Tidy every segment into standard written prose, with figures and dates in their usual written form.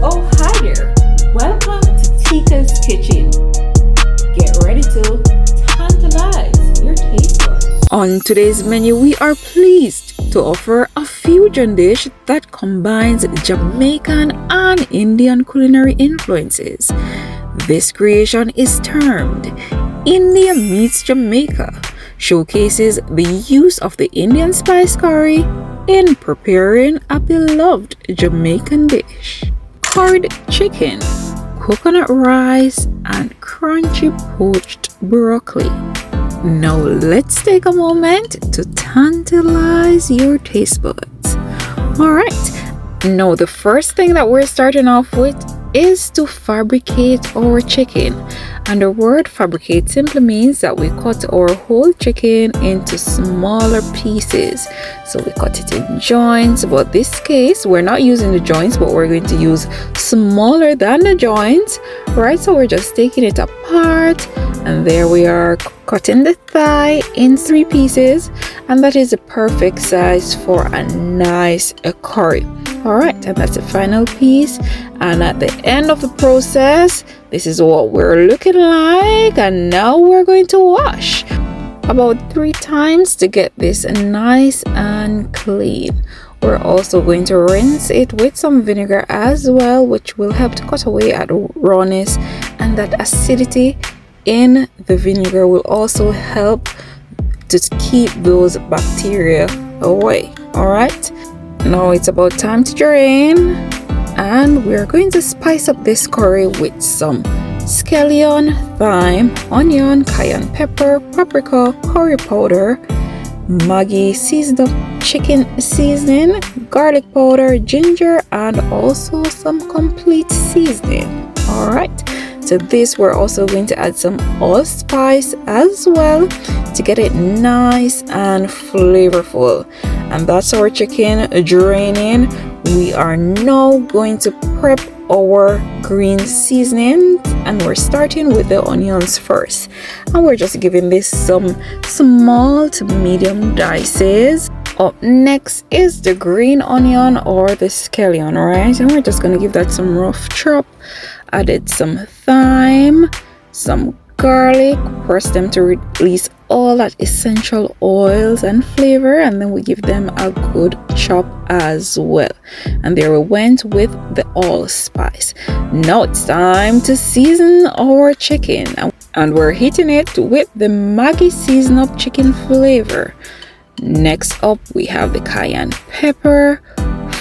Oh, hi there. Welcome to Teika's Kitchen. Get ready to tantalize your taste buds. On today's menu, we are pleased to offer a fusion dish that combines Jamaican and Indian culinary influences. This creation is termed India Meets Jamaica, showcases the use of the Indian spice curry in preparing a beloved Jamaican dish. Curried chicken, coconut rice, and crunchy poached broccoli. Now let's take a moment to tantalize your taste buds. Alright, now the first thing that we're starting off with is to fabricate our chicken. And the word fabricate simply means that we cut our whole chicken into smaller pieces. So we cut it in joints, but this case we're not using the joints, but we're going to use smaller than the joints, right? So we're just taking it apart, and there we are, cutting the thigh in 3 pieces, and that is the perfect size for a nice curry. Alright, and that's the final piece, and at the end of the process, this is what we're looking like. And now we're going to wash about 3 times to get this nice and clean. We're also going to rinse it with some vinegar as well, which will help to cut away at rawness, and that acidity in the vinegar will also help to keep those bacteria away. Alright, now it's about time to drain, and we're going to spice up this curry with some scallion, thyme, onion, cayenne pepper, paprika, curry powder, Maggi seasoned up chicken seasoning, garlic powder, ginger, and also some complete seasoning. Alright, to this we're also going to add some allspice as well to get it nice and flavorful. And that's our chicken draining. We are now going to prep our green seasoning, and we're starting with the onions first, and we're just giving this some small to medium dices. Up next is the green onion or the scallion, right? And we're just going to give that some rough chop. Added some thyme, some garlic, press them to release all that essential oils and flavor, and then we give them a good chop as well. And there we went with the allspice. Now it's time to season our chicken, and we're heating it with the Maggi season up chicken flavor. Next up we have the cayenne pepper,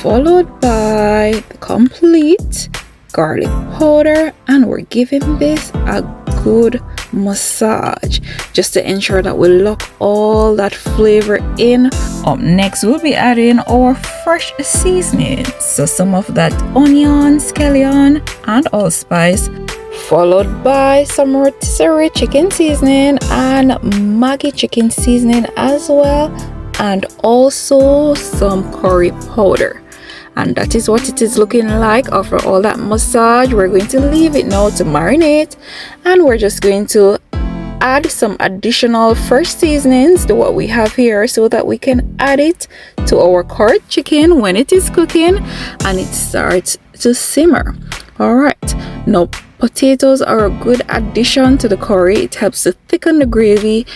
followed by the complete garlic powder, and we're giving this a good massage just to ensure that we lock all that flavor in. Up next we'll be adding our fresh seasoning, so some of that onion, scallion, and allspice, followed by some rotisserie chicken seasoning and Maggi chicken seasoning as well, and also some curry powder. And that is what it is looking like after all that massage. We're going to leave it now to marinate, and we're just going to add some additional fresh seasonings to what we have here so that we can add it to our curried chicken when it is cooking and it starts to simmer. Alright, now potatoes are a good addition to the curry. It helps to thicken the gravy.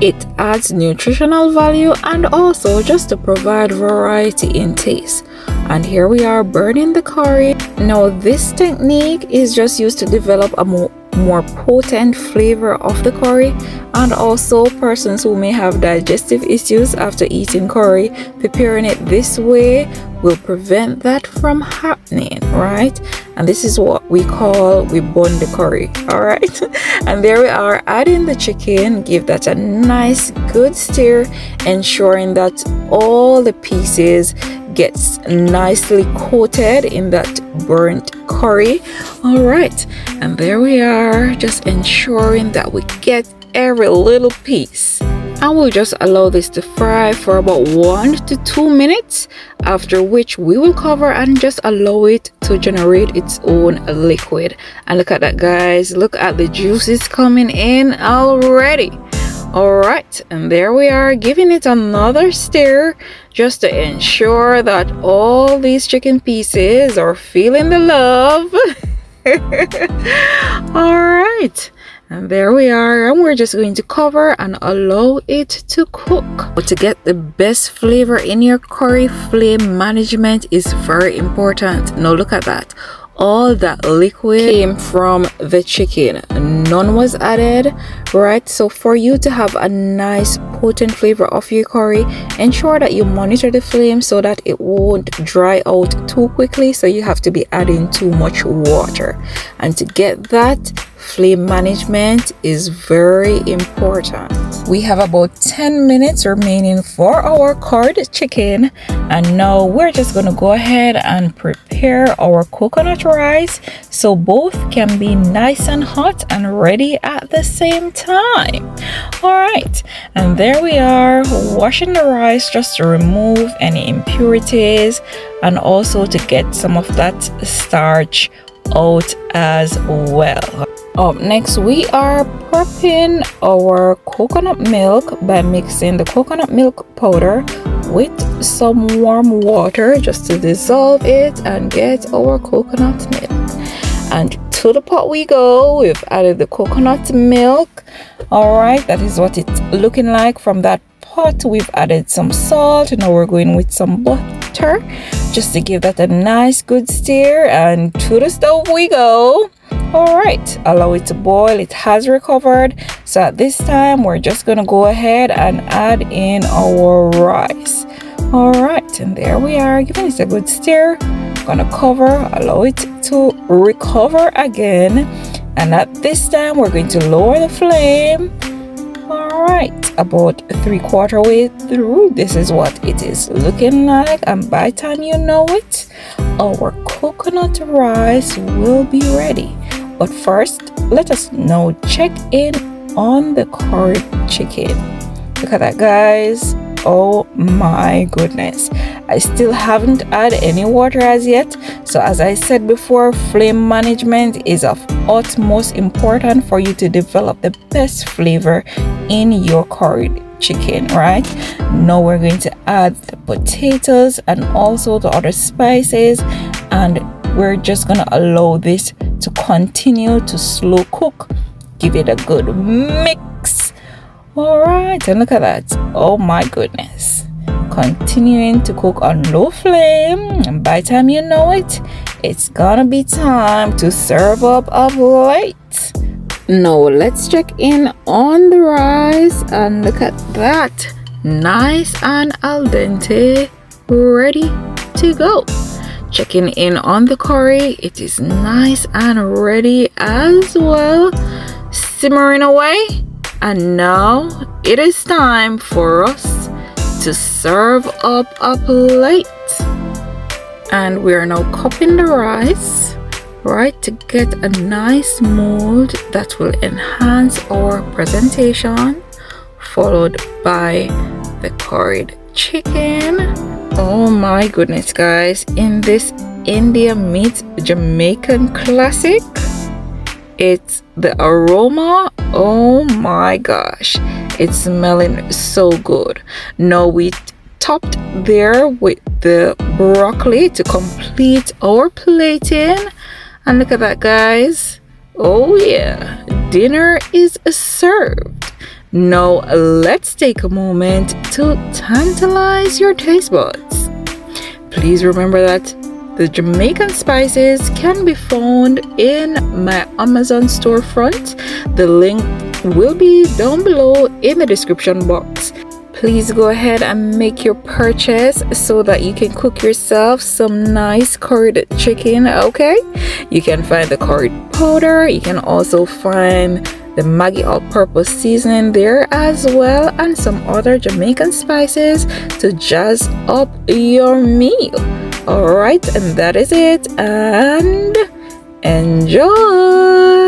It adds nutritional value and also just to provide variety in taste. And here we are burning the curry. Now this technique is just used to develop a more potent flavor of the curry, and also persons who may have digestive issues after eating curry, preparing it this way will prevent that from happening, right? And this is what we call we bun the curry. All right, and there we are, adding the chicken. Give that a nice good stir, ensuring that all the pieces gets nicely coated in that burnt curry. All right, and there we are, just ensuring that we get every little piece, and we'll just allow this to fry for about 1 to 2 minutes, after which we will cover and just allow it to generate its own liquid. And look at that, guys, look at the juices coming in already. Alright, and there we are, giving it another stir just to ensure that all these chicken pieces are feeling the love. Alright, and there we are, and we're just going to cover and allow it to cook. But to get the best flavor in your curry, flame management is very important. Now look at that. All that liquid came from the chicken, none was added, right? So for you to have a nice potent flavor of your curry, ensure that you monitor the flame so that it won't dry out too quickly, so you have to be adding too much water. And to get that, flame management is very important. We have about 10 minutes remaining for our curried chicken, and now we're just going to go ahead and prepare our coconut rice so both can be nice and hot and ready at the same time. Alright, and there we are, washing the rice just to remove any impurities and also to get some of that starch out as well. Up next, we are prepping our coconut milk by mixing the coconut milk powder with some warm water just to dissolve it and get our coconut milk. And to the pot we go. We've added the coconut milk. Alright, that is what it's looking like from that pot. We've added some salt. Now we're going with some butter just to give that a nice good stir, and to the stove we go. Alright, allow it to boil. It has recovered, so at this time we're just gonna go ahead and add in our rice. Alright, and there we are, giving it a good stir. Gonna cover, allow it to recover again, and at this time we're going to lower the flame. Alright, about 3/4 way through, this is what it is looking like, and by the time you know it, our coconut rice will be ready. But first, let us now check in on the curried chicken. Look at that, guys. Oh my goodness, I still haven't added any water as yet. So as I said before, flame management is of utmost importance for you to develop the best flavor in your curried chicken, right? Now we're going to add the potatoes and also the other spices, and we're just gonna allow this to continue to slow cook. Give it a good mix. Alright, and look at that. Oh my goodness, continuing to cook on low flame, and by the time you know it, it's gonna be time to serve up a plate. Now let's check in on the rice, and look at that, nice and al dente, ready to go. Checking in on the curry, it is nice and ready as well, simmering away. And now it is time for us to serve up a plate. And we are now cupping the rice, right, to get a nice mold that will enhance our presentation, followed by the curried chicken. Oh my goodness, guys, in this India meets Jamaican classic, it's the aroma. Oh my gosh, it's smelling so good. Now we topped there with the broccoli to complete our plating, and look at that, guys. Oh yeah, dinner is served. Now let's take a moment to tantalize your taste buds. Please remember that the Jamaican spices can be found in my Amazon storefront. The link will be down below in the description box. Please go ahead and make your purchase so that you can cook yourself some nice curried chicken, okay? You can find the curried powder. You can also find the Maggi all-purpose seasoning there as well, and some other Jamaican spices to jazz up your meal. Alright, and that is it, and enjoy!